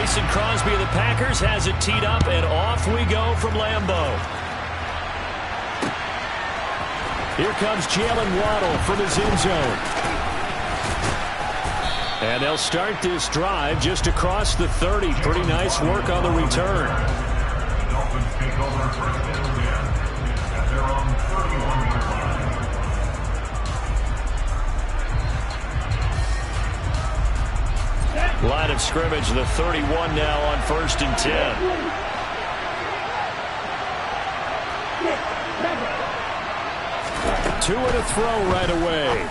Mason Crosby of the Packers has it teed up, and off we go from Lambeau. Here comes Jalen Waddle from his end zone. And they'll start this drive just across the 30. Pretty nice work on the return. Line of scrimmage, the 31 now on 1st and 10. Two and a throw right away.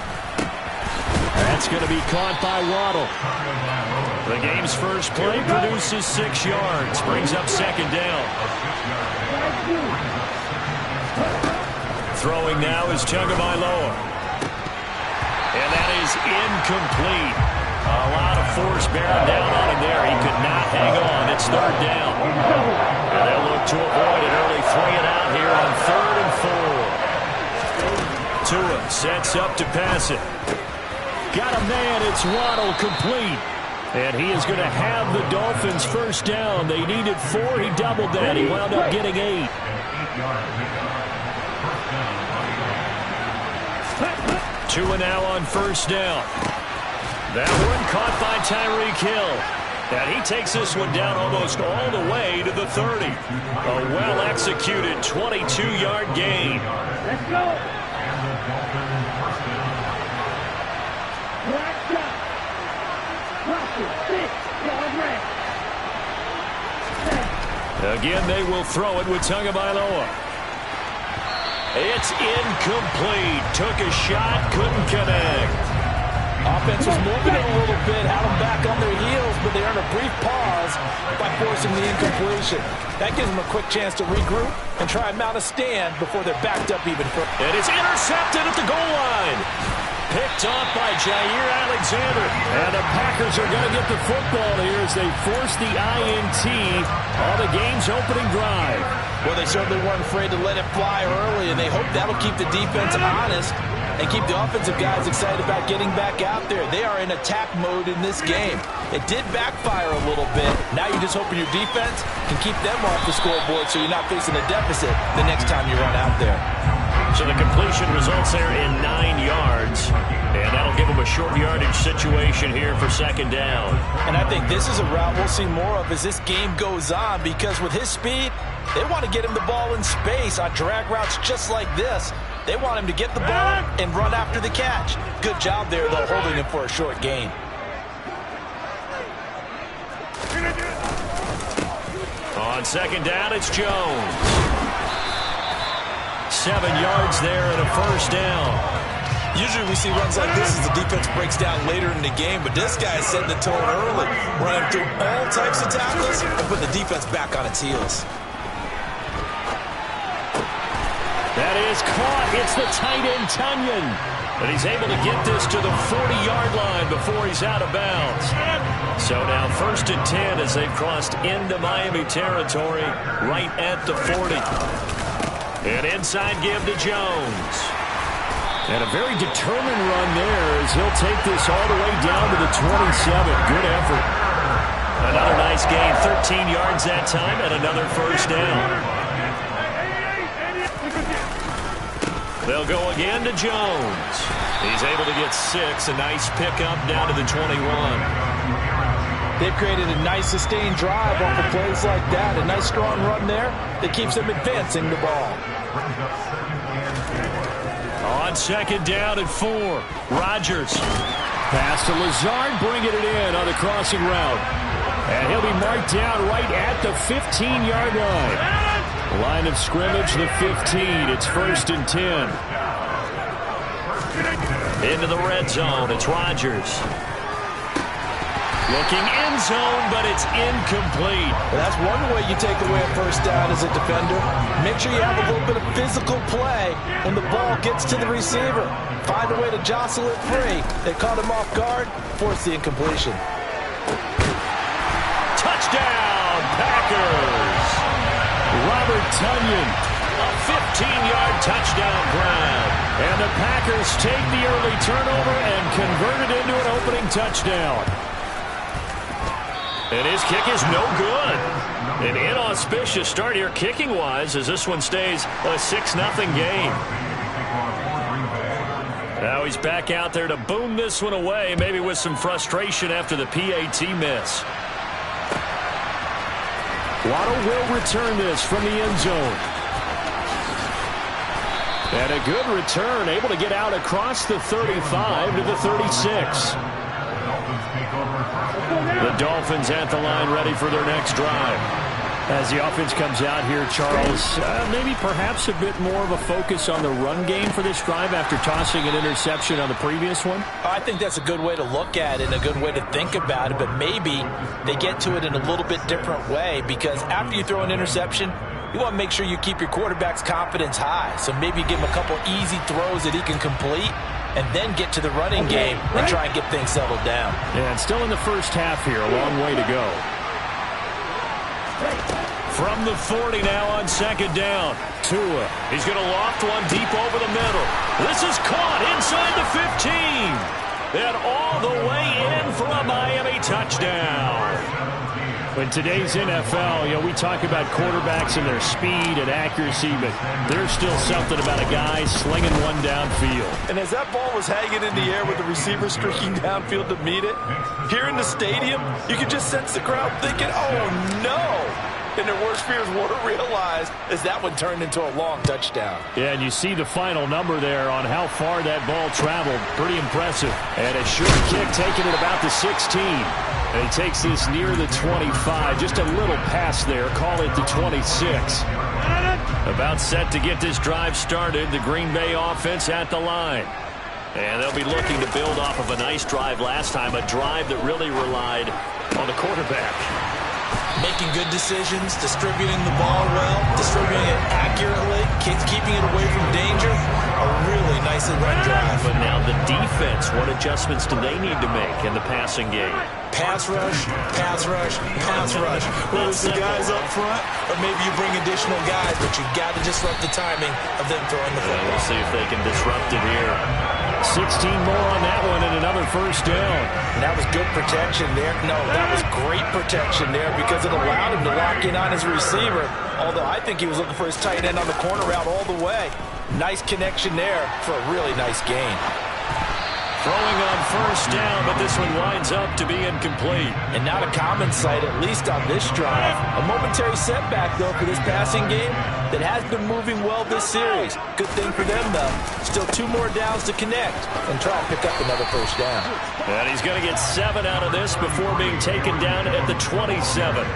That's going to be caught by Waddle. The game's first play produces 6 yards. Brings up 2nd down. Throwing now is Tagovailoa. And that is incomplete. A lot of force bearing down on him there. He could not hang on. It's 3rd down. And they'll look to avoid an early 3-and-out here on 3rd and 4. Tua sets up to pass it. Got a man. It's Waddle, complete. And he is going to have the Dolphins first down. They needed 4. He doubled that. He wound up getting 8. Tua now on 1st down. That one caught by Tyreek Hill. And he takes this one down almost all the way to the 30. A well-executed 22-yard gain. Let's go. Again, they will throw it with Tagovailoa. It's incomplete. Took a shot, couldn't connect. Offense was moving it a little bit, had them back on their heels, but they earned a brief pause by forcing the incompletion. That gives them a quick chance to regroup and try and mount a stand before they're backed up even further. It is intercepted at the goal line. Picked off by Jair Alexander. And the Packers are going to get the football here as they force the INT on the game's opening drive. Well, they certainly weren't afraid to let it fly early, and they hope that'll keep the defense honest and keep the offensive guys excited about getting back out there. They are in attack mode in this game. It did backfire a little bit. Now you're just hoping your defense can keep them off the scoreboard so you're not facing a deficit the next time you run out there. So the completion results there in 9 yards. And that'll give them a short yardage situation here for 2nd down. And I think this is a route we'll see more of as this game goes on, because with his speed, they want to get him the ball in space on drag routes just like this. They want him to get the ball and run after the catch. Good job there, though, holding him for a short gain. On 2nd down, it's Jones. 7 yards there and a 1st down. Usually we see runs like this as the defense breaks down later in the game, but this guy is setting the tone early, running through all types of tackles and putting the defense back on its heels. That is caught. It's the tight end, Tunyon. But he's able to get this to the 40-yard line before he's out of bounds. So now 1st and 10 as they've crossed into Miami territory right at the 40. An inside give to Jones. And a very determined run there as he'll take this all the way down to the 27. Good effort. Another nice gain. 13 yards that time and another 1st down. They'll go again to Jones. He's able to get 6. A nice pickup down to the 21. They've created a nice sustained drive off of plays like that. A nice strong run there that keeps them advancing the ball. On 2nd down at 4. Rodgers. Pass to Lazard, bringing it in on the crossing route. And he'll be marked down right at the 15-yard line. Line of scrimmage, the 15. It's 1st and 10. Into the red zone. It's Rodgers. Looking end zone, but it's incomplete. Well, that's one way you take away a 1st down as a defender. Make sure you have a little bit of physical play when the ball gets to the receiver. Find a way to jostle it free. They caught him off guard, force the incompletion. Touchdown, Packers! Robert Tunyon, a 15-yard touchdown grab. And the Packers take the early turnover and convert it into an opening touchdown. And his kick is no good. An inauspicious start here kicking-wise as this one stays a 6-0 game. Now he's back out there to boom this one away, maybe with some frustration after the PAT miss. Waddle will return this from the end zone. And a good return, able to get out across the 35 to the 36. The Dolphins at the line, ready for their next drive. As the offense comes out here, Charles, maybe perhaps a bit more of a focus on the run game for this drive after tossing an interception on the previous one? I think that's a good way to look at it and a good way to think about it, but maybe they get to it in a little bit different way, because after you throw an interception, you want to make sure you keep your quarterback's confidence high. So maybe give him a couple easy throws that he can complete and then get to the running game and try and get things settled down. Yeah, and still in the first half here, a long way to go. From the 40 now on second down. Tua. He's going to loft one deep over the middle. This is caught inside the 15. And all the way in for a Miami touchdown. In today's NFL, we talk about quarterbacks and their speed and accuracy, but there's still something about a guy slinging one downfield. And as that ball was hanging in the air with the receiver streaking downfield to meet it, here in the stadium, you could just sense the crowd thinking, oh, no. And their worst fears were realized as that one turned into a long touchdown. Yeah, and you see the final number there on how far that ball traveled. Pretty impressive. And a short kick taken at about the 16. And he takes this near the 25. Just a little pass there. Call it the 26. About set to get this drive started. The Green Bay offense at the line. And they'll be looking to build off of a nice drive last time. A drive that really relied on the quarterback. Making good decisions, distributing the ball well, distributing it accurately, keeping it away from danger. A really nicely run drive. But now the defense, what adjustments do they need to make in the passing game? Pass rush, pass rush, pass rush. Whether it's the guys up front or maybe you bring additional guys, but you've got to disrupt the timing of them throwing the football. We'll see if they can disrupt it here. 16 more on that one and another first down. And that was good protection there. No, that was great protection there because it allowed him to lock in on his receiver. Although I think he was looking for his tight end on the corner route all the way. Nice connection there for a really nice gain. Throwing on first down, but this one winds up to be incomplete. And not a common sight, at least on this drive. A momentary setback, though, for this passing game that has been moving well this series. Good thing for them, though. Still 2 more downs to connect and try and pick up another first down. And he's going to get 7 out of this before being taken down at the 27.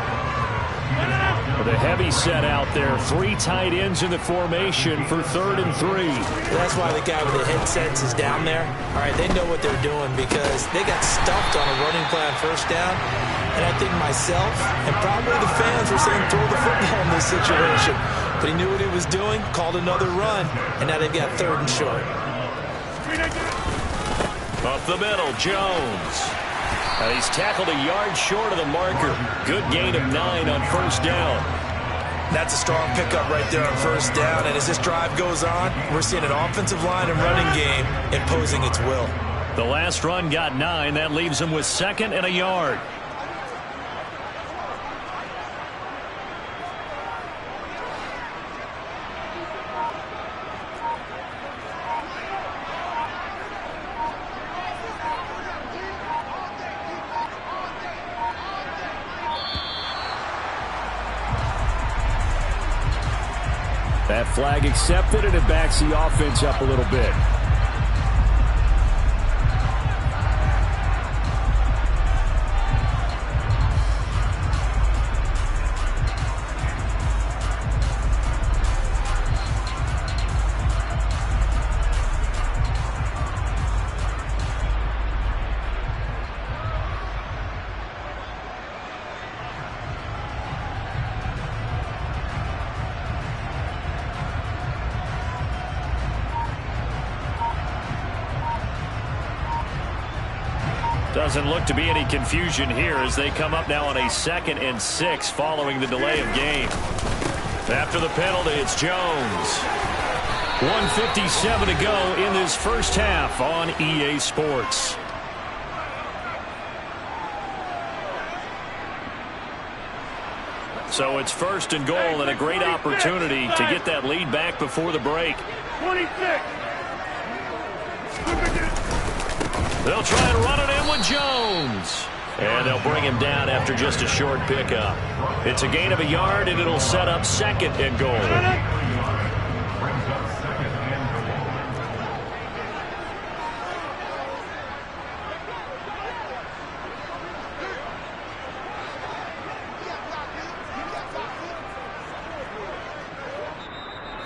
With a heavy set out there. 3 tight ends in the formation for 3rd and 3. That's why the guy with the headsets is down there. All right, they know what they're doing because they got stuffed on a running play on first down. And I think myself and probably the fans were saying throw the football in this situation. But he knew what he was doing, called another run, and now they've got 3rd and short. Up the middle, Jones. He's tackled a yard short of the marker. Good gain of 9 on first down. That's a strong pickup right there on first down. And as this drive goes on, we're seeing an offensive line and running game imposing its will. The last run got 9. That leaves him with 2nd and a yard. That flag accepted, and it backs the offense up a little bit. Doesn't look to be any confusion here as they come up now on a 2nd and 6 following the delay of game. After the penalty, it's Jones. 1:57 to go in this first half on EA Sports. So it's first and goal and a great opportunity to get that lead back before the break. 26. They'll try and run it in with Jones. And they'll bring him down after just a short pickup. It's a gain of a yard, and it'll set up second and goal.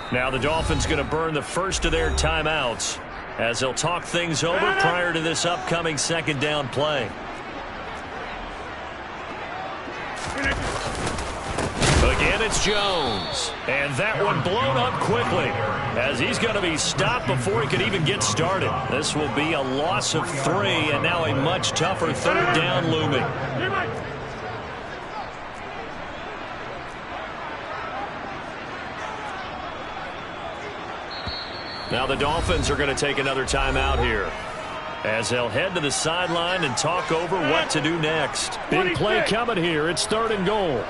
Now the Dolphins going to burn the first of their timeouts as they'll talk things over prior to this upcoming second down play. Again, it's Jones. And that one blown up quickly as he's going to be stopped before he could even get started. This will be a loss of 3 and now a much tougher third down looming. Now the Dolphins are going to take another timeout here as they'll head to the sideline and talk over what to do next. Big play coming here. It's third and goal.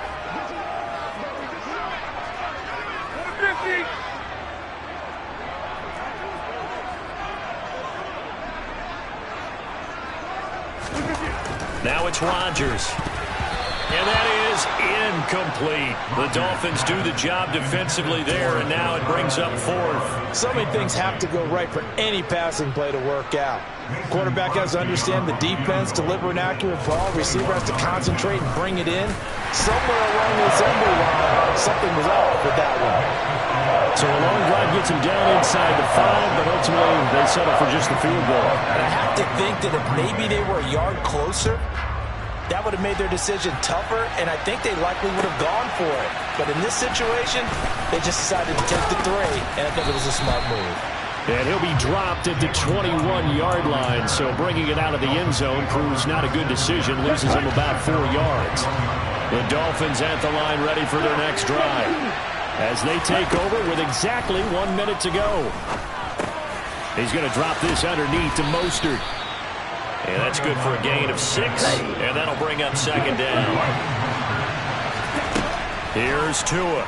Now it's Rodgers. And that is incomplete. The Dolphins do the job defensively there, and now it brings up fourth. So many things have to go right for any passing play to work out. Quarterback has to understand the defense, deliver an accurate ball. Receiver has to concentrate and bring it in. Somewhere along the assembly line, something was off with that one. So a long drive gets him down inside the 5, but ultimately they settle for just the field goal. And I have to think that if maybe they were a yard closer, that would have made their decision tougher, and I think they likely would have gone for it. But in this situation, they just decided to take the 3, and I think it was a smart move. And he'll be dropped at the 21-yard line, so bringing it out of the end zone proves not a good decision, loses him about 4 yards. The Dolphins at the line ready for their next drive as they take over with exactly 1 minute to go. He's going to drop this underneath to Mostert. And that's good for a gain of 6, and that'll bring up second down. Here's Tua.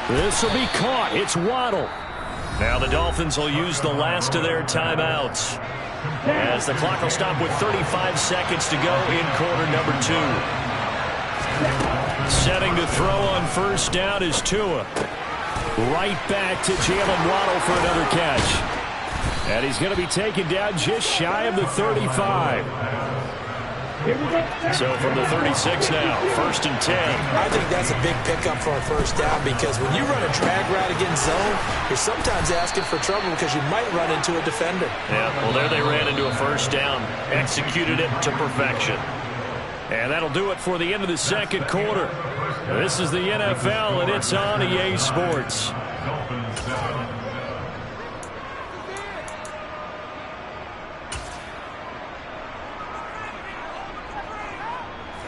This will be caught. It's Waddle. Now the Dolphins will use the last of their timeouts as the clock will stop with 35 seconds to go in quarter number 2. Setting to throw on first down is Tua. Right back to Jalen Waddle for another catch. And he's going to be taken down just shy of the 35. So from the 36 now, first and 10. I think that's a big pickup for a first down because when you run a drag route against zone, you're sometimes asking for trouble because you might run into a defender. Yeah, well, there they ran into a first down. Executed it to perfection. And that'll do it for the end of the second quarter. This is the NFL, and it's on EA Sports.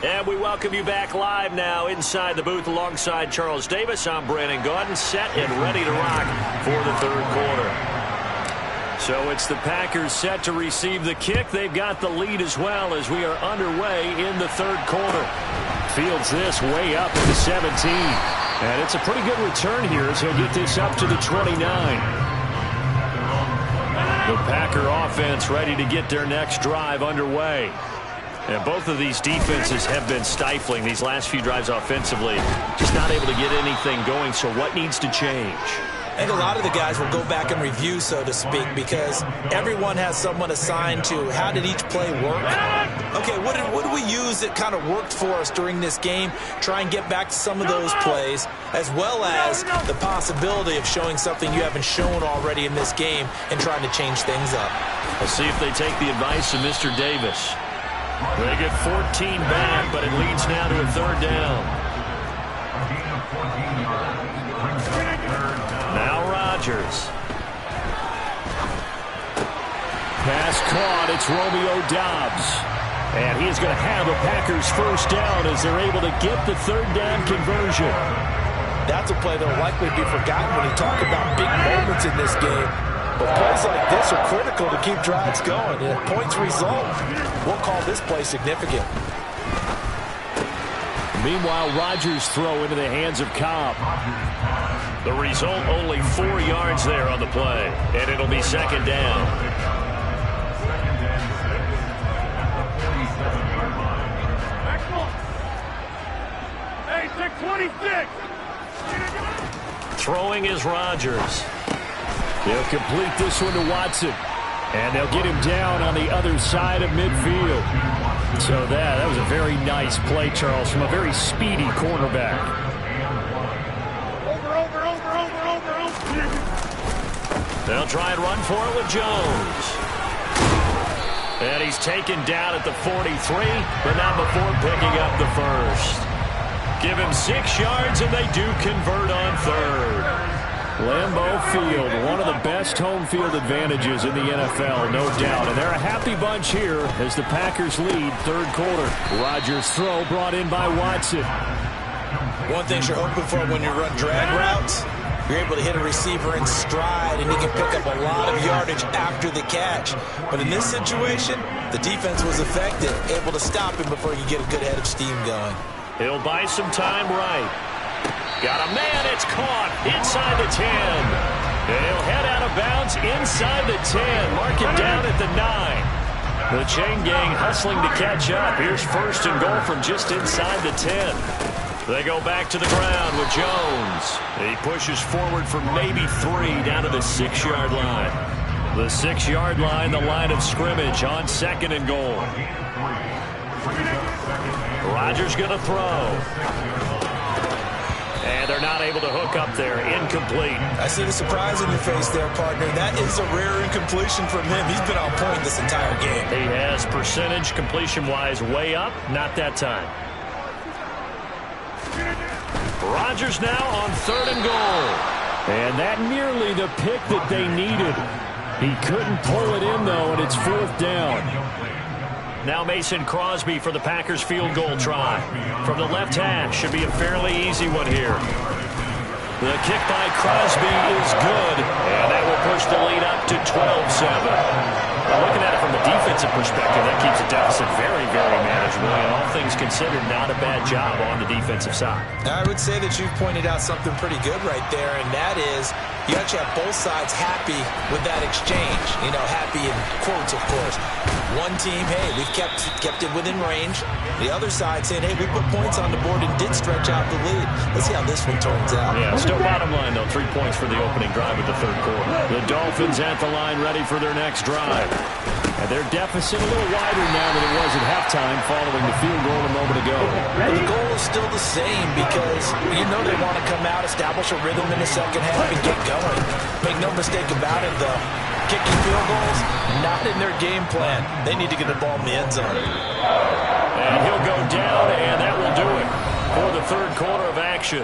And we welcome you back live now inside the booth alongside Charles Davis. I'm Brandon Gaudin, set and ready to rock for the third quarter. So it's the Packers set to receive the kick. They've got the lead as well as we are underway in the third quarter. Fields this way up at the 17. And it's a pretty good return here as he'll get this up to the 29. The Packer offense ready to get their next drive underway. And both of these defenses have been stifling these last few drives offensively. Just not able to get anything going, so what needs to change? I think a lot of the guys will go back and review, so to speak, because everyone has someone assigned to how did each play work. Okay, what did we use that kind of worked for us during this game? Try and get back to some of those plays, as well as the possibility of showing something you haven't shown already in this game and trying to change things up. We'll see if they take the advice of Mr. Davis. They get 14 back, but it leads now to a third down. Now Rodgers. Pass caught. It's Romeo Doubs. And he is going to have a Packers first down as they're able to get the third down conversion. That's a play that will likely be forgotten when you talk about big moments in this game. But plays like this are critical to keep drives going. And if points result, we'll call this play significant. Meanwhile, Rodgers' throw into the hands of Cobb. The result, only 4 yards there on the play, and it'll be second down. Hey, 626. Throwing is Rodgers. They'll complete this one to Watson. And they'll get him down on the other side of midfield. So that was a very nice play, Charles, from a very speedy cornerback. Over. They'll try and run for it with Jones. And he's taken down at the 43, but not before picking up the first. Give him 6 yards, and they do convert on third. Lambeau Field, one of the best home field advantages in the NFL, no doubt. And they're a happy bunch here as the Packers lead third quarter. Rodgers' throw brought in by Watson. One thing you're hoping for when you run drag routes, you're able to hit a receiver in stride, and he can pick up a lot of yardage after the catch. But in this situation, the defense was effective, able to stop him before he could get a good head of steam going. He'll buy some time right. Got a man, it's caught inside the 10. And he'll head out of bounds inside the 10. Mark him down at the 9. The chain gang hustling to catch up. Here's first and goal from just inside the 10. They go back to the ground with Jones. He pushes forward for maybe 3 down to the 6-yard line. The 6-yard line, the line of scrimmage on second and goal. Rodgers going to throw. And they're not able to hook up there. Incomplete. I see the surprise in your face there, partner. That is a rare incompletion from him. He's been on point this entire game. He has percentage completion-wise way up. Not that time. Rodgers now on third and goal. And that nearly the pick that they needed. He couldn't pull it in, though, and it's fourth down. Now Mason Crosby for the Packers field goal try. From the left hash, should be a fairly easy one here. The kick by Crosby is good, and that will push the lead up to 12-7. Looking at it from the defensive perspective, that keeps the deficit very, very manageable, and all things considered, not a bad job on the defensive side. I would say that you've pointed out something pretty good right there, and that is you actually have both sides happy with that exchange. You know, happy in quotes, of course. One team, hey, we've kept it within range. The other side saying, hey, we put points on the board and did stretch out the lead. Let's see how this one turns out. Yeah, still bottom line, though. 3 points for the opening drive of the third quarter. The Dolphins at the line ready for their next drive. And their deficit a little wider now than it was at halftime following the field goal a moment ago. The goal is still the same because you know they want to come out, establish a rhythm in the second half, and get going. Make no mistake about it, though. Kicking field goals, not in their game plan. They need to get the ball in the end zone. And he'll go down, and that will do it for the third quarter of action.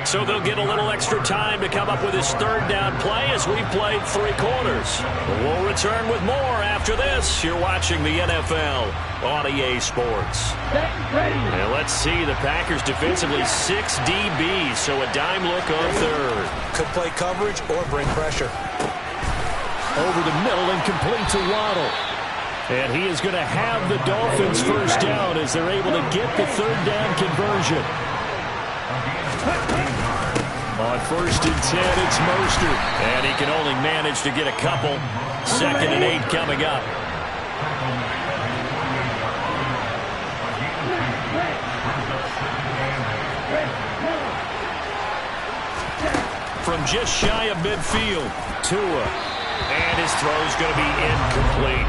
So they'll get a little extra time to come up with his third down play as we've played 3 quarters. We'll return with more after this. You're watching the NFL on EA Sports. And let's see, the Packers defensively 6 DBs, so a dime look on third. Could play coverage or bring pressure. Over the middle and complete to Waddle. And he is going to have the Dolphins first down as they're able to get the third down conversion. On first and 10, it's Mostert. And he can only manage to get a couple. 2nd and 8 coming up. From just shy of midfield, Tua. And his throw's going to be incomplete.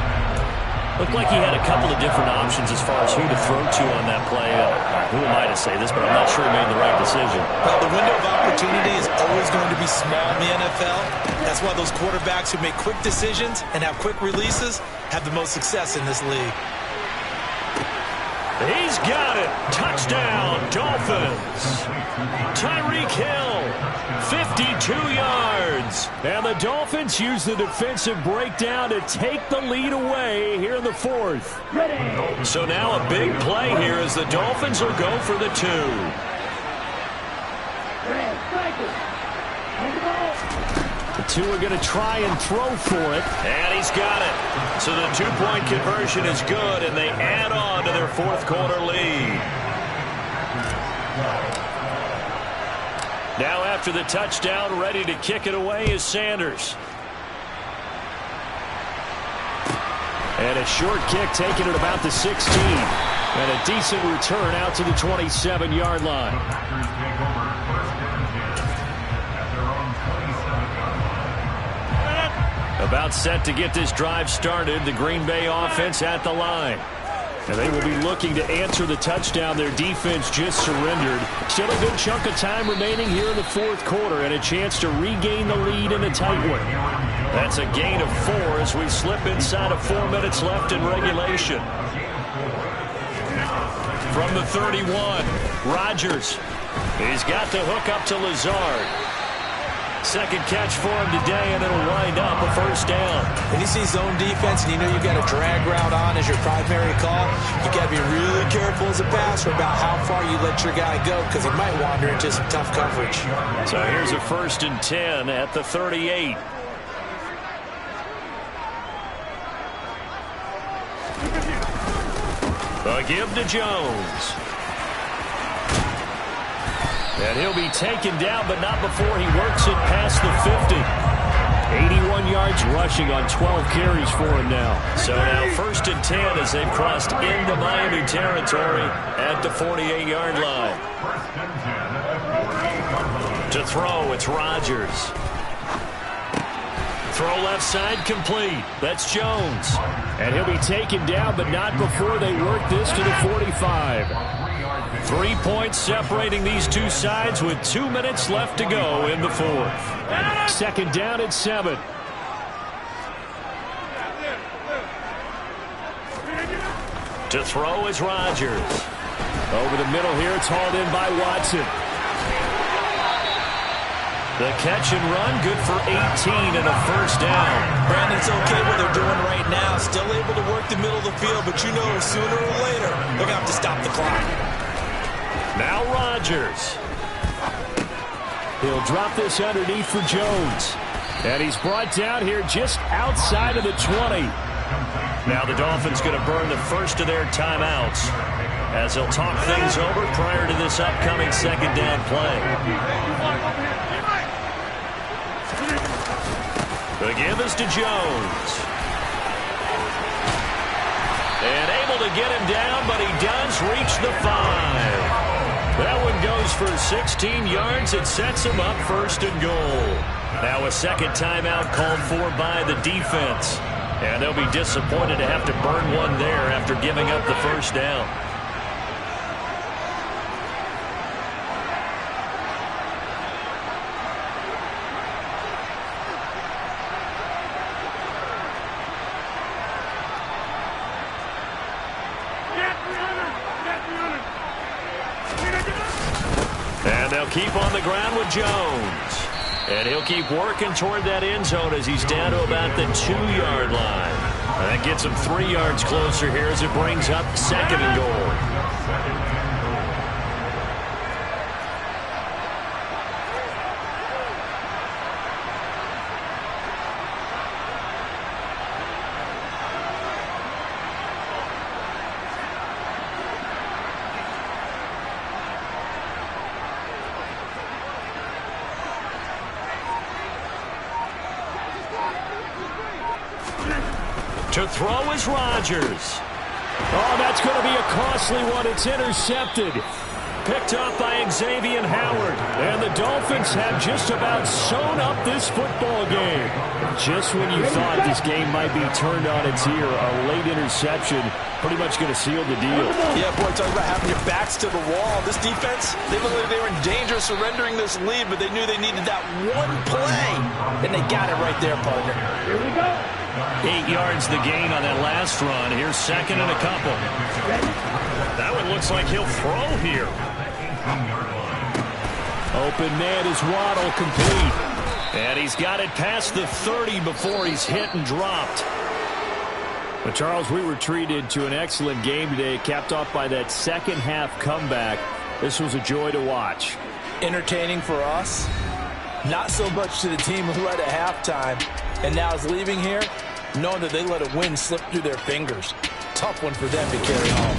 Looked like he had a couple of different options as far as who to throw to on that play. Who am I to say this, but I'm not sure he made the right decision. Well, the window of opportunity is always going to be small in the NFL. That's why those quarterbacks who make quick decisions and have quick releases have the most success in this league. He's got it. Touchdown, Dolphins. Tyreek Hill, 52 yards. And the Dolphins use the defensive breakdown to take the lead away here in the fourth. So now a big play here as the Dolphins will go for the 2. The 2 are going to try and throw for it. And he's got it. So the 2-point conversion is good, and they add on to their fourth quarter lead. Now after the touchdown, ready to kick it away is Sanders. And a short kick taken at about the 16. And a decent return out to the 27-yard line. About set to get this drive started. The Green Bay offense at the line. And they will be looking to answer the touchdown their defense just surrendered. Still a good chunk of time remaining here in the fourth quarter and a chance to regain the lead in a tight one. That's a gain of 4 as we slip inside of 4 minutes left in regulation. From the 31, Rodgers. He's got the hook up to Lazard. Second catch for him today, and it'll wind up a first down. When you see zone defense and you know you've got a drag route on as your primary call, you got to be really careful as a passer about how far you let your guy go because he might wander into some tough coverage. So here's a 1st and 10 at the 38. A give to Jones. And he'll be taken down, but not before he works it past the 50. 81 yards rushing on 12 carries for him now. So now 1st and 10 as they've crossed into Miami territory at the 48-yard line. To throw, it's Rodgers. Throw left side complete. That's Jones. And he'll be taken down, but not before they work this to the 45. 3 points separating these two sides with 2 minutes left to go in the fourth. Second down at 7. To throw is Rodgers. Over the middle here, it's hauled in by Watson. The catch and run, good for 18 and a first down. Brandon's okay what they're doing right now. Still able to work the middle of the field, but you know sooner or later they're going to have to stop the clock. Now Rodgers. He'll drop this underneath for Jones. And he's brought down here just outside of the 20. Now the Dolphins going to burn the first of their timeouts as they'll talk things over prior to this upcoming second down play. The give is to Jones. And able to get him down, but he does reach the 5. That one goes for 16 yards. It sets him up 1st and goal. Now a second timeout called for by the defense. And they'll be disappointed to have to burn one there after giving up the first down. And they'll keep on the ground with Jones. And he'll keep working toward that end zone as he's down to about the 2-yard line. And that gets him 3 yards closer here as it brings up 2nd and goal. To throw is Rodgers. Oh, that's going to be a costly one. It's intercepted. Picked up by Xavier Howard. And the Dolphins have just about sewn up this football game. Just when you thought this game might be turned on its ear, a late interception pretty much going to seal the deal. Yeah, boy, talk about having your backs to the wall. This defense, they looked like they were in danger of surrendering this lead, but they knew they needed that one play. And they got it right there, partner. Here we go. 8 yards the gain on that last run. Here's 2nd and a couple. That one looks like he'll throw here. Open man is Waddle, complete. And he's got it past the 30 before he's hit and dropped. But Charles, we were treated to an excellent game today, capped off by that second half comeback. This was a joy to watch. Entertaining for us. Not so much to the team who led at halftime and now is leaving here knowing that they let a win slip through their fingers. Tough one for them to carry home.